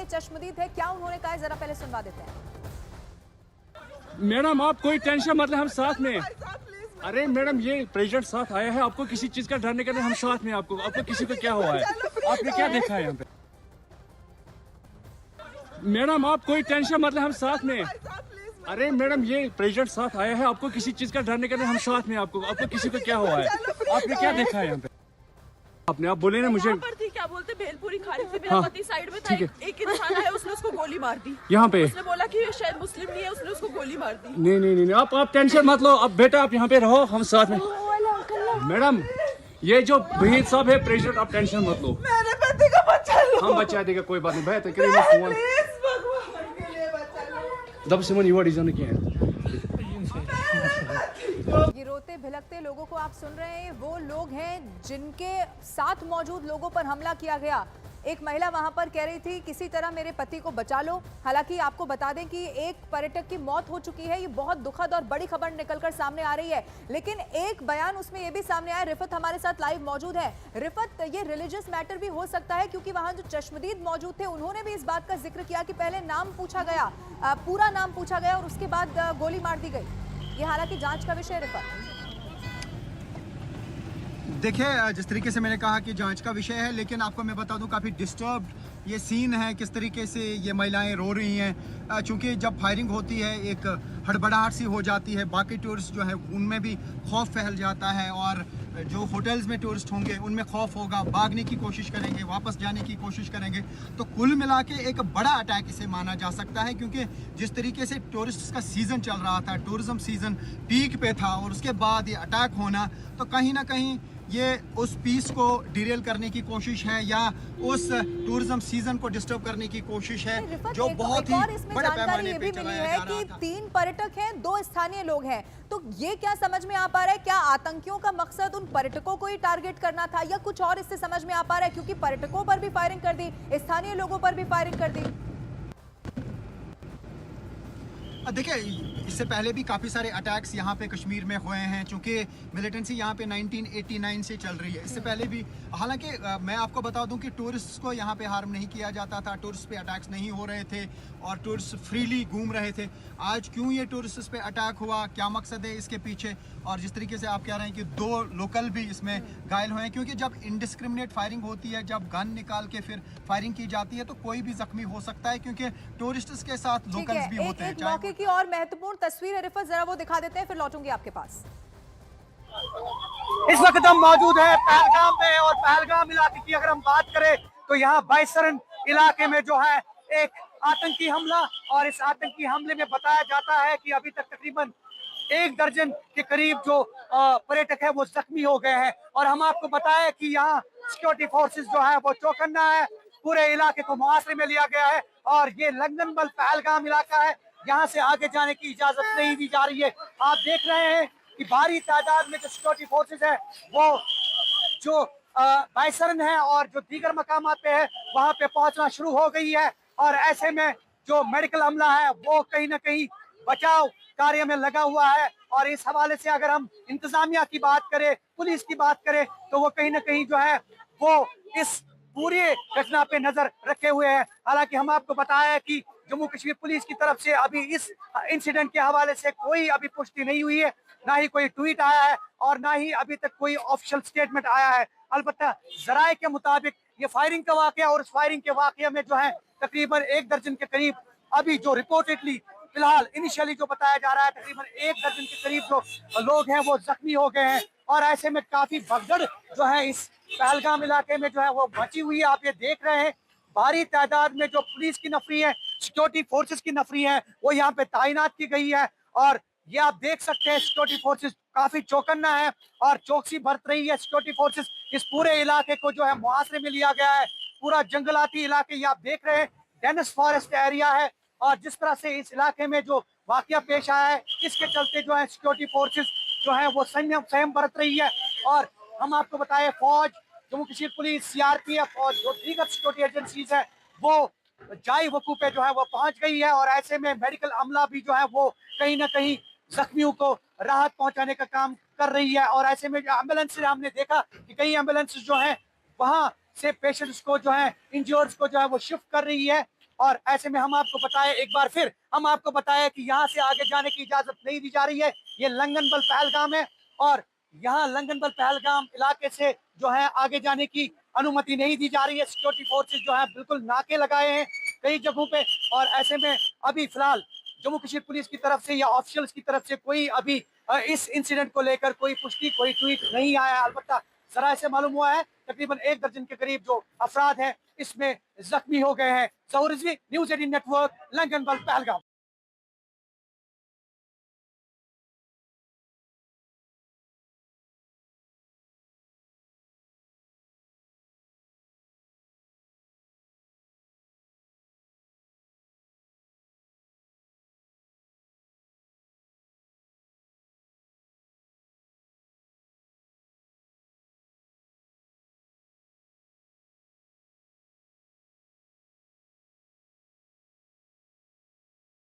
चश्मदीद है, क्या उन्होंने कहा है जरा पहले सुनवा देते हैं। मैडम आप कोई टेंशन मतलब हम साथ में। अरे मैडम ये प्रेसिडेंट साथ आया है, आपको किसी चीज का डरने का नहीं, हम साथ में। आपको किसी को क्या हुआ है? आपने क्या देखा है यहाँ पे? मैडम आप कोई टेंशन मतलब हम साथ में। अरे मैडम ये प्रेसिडेंट साथ आया है, आपको किसी चीज का डरने का नहीं, हम साथ में। आपको किसी को क्या हुआ है? आपने क्या देखा है यहाँ पे? आपने आप बोले ना मुझे। पर थी, क्या बोलते भेलपुरी खाने से मेरा पति साइड में था, एक इंसान आया, उसने उसको गोली मार दी यहाँ पे। उसने बोला कि शायद मुस्लिम नहीं है, उसने उसको गोली मार दी। नहीं आप टेंशन मत लो। अब बेटा आप यहाँ पे रहो, हम साथ में। मैडम ये जो वहीद साहब है प्रेसिडेंट, आप टेंशन मत लो। मेरे पति को बचा लो। हम बचा देगा, कोई बात नहीं। बेहतर करिए फोन दब सिमन युवा डिजाइन किया है। ये रोते भिलकते लोगों को आप सुन रहे हैं, वो लोग हैं जिनके साथ मौजूद लोगों पर हमला किया गया। एक महिला वहां पर कह रही थी किसी तरह मेरे पति को बचा लो। हालांकि आपको बता दें कि एक पर्यटक की मौत हो चुकी है। ये बहुत दुखद और बड़ी खबर निकलकर सामने आ रही है, लेकिन एक बयान उसमें यह भी सामने आया। रिफत हमारे साथ लाइव मौजूद है। रिफत, ये रिलीजियस मैटर भी हो सकता है क्योंकि वहां जो चश्मदीद मौजूद थे उन्होंने भी इस बात का जिक्र किया कि पहले नाम पूछा गया, पूरा नाम पूछा गया और उसके बाद गोली मार दी गई। ये हालांकि जांच का विषय। रिफत देखिए, जिस तरीके से मैंने कहा कि जांच का विषय है, लेकिन आपको मैं बता दूं काफ़ी डिस्टर्ब्ड ये सीन है। किस तरीके से ये महिलाएं रो रही हैं, चूँकि जब फायरिंग होती है एक हड़बड़ाहट सी हो जाती है। बाकी टूरिस्ट जो है उनमें भी खौफ फैल जाता है और जो होटल्स में टूरिस्ट होंगे उनमें खौफ होगा, भागने की कोशिश करेंगे, वापस जाने की कोशिश करेंगे। तो कुल मिला के एक बड़ा अटैक इसे माना जा सकता है, क्योंकि जिस तरीके से टूरिस्ट का सीज़न चल रहा था, टूरिज़्म सीज़न पीक पे था और उसके बाद ये अटैक होना, तो कहीं ना कहीं ये उस पीस को डिरेल करने की कोशिश है या उस टूरिज्म सीजन को डिस्टर्ब करने की कोशिश है, जो बहुत ही बड़े पैमाने पे चलाया जा रहा था। 3 पर्यटक हैं, 2 स्थानीय लोग हैं। तो ये क्या समझ में आ पा रहा है, क्या आतंकियों का मकसद उन पर्यटकों को ही टारगेट करना था या कुछ और इससे समझ में आ पा रहा है? क्योंकि पर्यटकों पर भी फायरिंग कर दी, स्थानीय लोगों पर भी फायरिंग कर दी। देखिए, इससे पहले भी काफ़ी सारे अटैक्स यहाँ पे कश्मीर में हुए हैं, चूँकि मिलिटेंसी यहाँ पे 1989 से चल रही है। इससे पहले भी, हालांकि मैं आपको बता दूं कि टूरिस्ट को यहाँ पे हार्म नहीं किया जाता था, टूरिस्ट पे अटैक्स नहीं हो रहे थे और टूरिस्ट फ्रीली घूम रहे थे। आज क्यों ये टूरिस्ट पे अटैक हुआ, क्या मकसद है इसके पीछे? और जिस तरीके से आप कह रहे हैं कि 2 लोकल भी इसमें घायल हुए हैं, क्योंकि जब इनडिस्क्रिमिनेट फायरिंग होती है, जब गन निकाल के फिर फायरिंग की जाती है, तो कोई भी जख्मी हो सकता है, क्योंकि टूरिस्ट के साथ लोकल्स भी होते हैं। मौके की और महत्वपूर्ण तस्वीर है रिफत, जरा वो दिखा देते हैं, फिर लौटूंगी आपके पास। इस वक्त हम मौजूद है पहलगाम में और पहलगाम इलाके की अगर हम बात करें तो यहाँ बाइसरन इलाके में जो है एक आतंकी हमला, और इस आतंकी हमले में बताया जाता है कि अभी तक तकरीबन 1 दर्जन के करीब जो पर्यटक है वो जख्मी हो गए हैं। और हम आपको बताएं कि यहाँ सिक्योरिटी फोर्सेस जो है वो चौकन्ना है, पूरे इलाके को मुहासरे में लिया गया है और ये लंदनबल पहलगाम इलाका है, यहाँ से आगे जाने की इजाजत नहीं दी जा रही है। आप देख रहे हैं कि भारी तादाद में जो सिक्योरिटी फोर्सेस है वो जो बाइसरन है और जो दीगर मकामात पे है वहाँ पे पहुँचना शुरू हो गई है। और ऐसे में जो मेडिकल अमला है वो कहीं ना कहीं बचाव कार्य में लगा हुआ है। और इस हवाले से अगर हम इंतजामिया की बात करें, पुलिस की बात करें, तो वो कहीं ना कहीं जो है वो इस पूरी घटना पे नजर रखे हुए हैं। हालांकि हम आपको बताया है कि जम्मू कश्मीर पुलिस की तरफ से अभी इस इंसिडेंट के हवाले से कोई अभी पुष्टि नहीं हुई है, ना ही कोई ट्वीट आया है और ना ही अभी तक कोई ऑफिशियल स्टेटमेंट आया है। अलबत्ता जराये के मुताबिक ये फायरिंग का वाकया और उस फायरिंग के वाकये में जो है तकरीबन 1 दर्जन के करीब अभी जो रिपोर्टेडली फिलहाल इनिशियली जो बताया जा रहा है तकरीबन 1 दर्जन के करीब जो लोग हैं वो जख्मी हो गए हैं। और ऐसे में काफी भगदड़ जो है इस पहलगाम इलाके में जो है वो मची हुई है। आप ये देख रहे हैं भारी तादाद में जो पुलिस की नफरी है, सिक्योरिटी फोर्सेस की नफरी है, वो यहाँ पे तैनात की गई है। और ये आप देख सकते हैं सिक्योरिटी फोर्सेस काफी चौकन्ना है और चौकसी बरत रही है सिक्योरिटी फोर्सेस। इस पूरे इलाके को जो है मुहासरे में लिया गया है, पूरा जंगलाती इलाके ये आप देख रहे हैं, डेनिस फॉरेस्ट एरिया है। और जिस तरह से इस इलाके में जो वाकया पेश आया है, इसके चलते जो है सिक्योरिटी फोर्सेस जो है वो संयम बरत रही है। और हम आपको बताएं फौज, जम्मू कश्मीर पुलिस, सीआरपीएफ और जो दीगर सिक्योरिटी एजेंसीज है वो जाई वकू पे जो है वो पहुंच गई है। और ऐसे में मेडिकल अमला भी जो है वो कहीं ना कहीं जख्मियों को राहत पहुंचाने का काम कर रही है। और ऐसे में एम्बुलेंस से हमने देखा कि कई एम्बुलेंस जो है वहां से पेशेंट्स को जो है, इंजर्ड्स को जो है वो शिफ्ट कर रही है। और ऐसे में हम आपको बताएं, एक बार फिर हम आपको बताएं कि यहाँ से आगे जाने की इजाजत नहीं दी जा रही है। ये लंगनबल पहलगाम है और यहाँ लंगनबल पहलगाम इलाके से जो है आगे जाने की अनुमति नहीं दी जा रही है। सिक्योरिटी फोर्सेस जो है बिल्कुल नाके लगाए हैं कई जगहों पे और ऐसे में अभी फिलहाल जम्मू कश्मीर पुलिस की तरफ से या ऑफिशियल्स की तरफ से कोई अभी इस इंसिडेंट को लेकर कोई पुष्टि, कोई ट्वीट नहीं आया है। अलबत्ता जरा से मालूम हुआ है तकरीबन 1 दर्जन के करीब जो अफराद हैं इसमें जख्मी हो गए हैं। ज़हूर रिजवी, न्यूज़ 18 नेटवर्क, लंगनबल पहलगाम।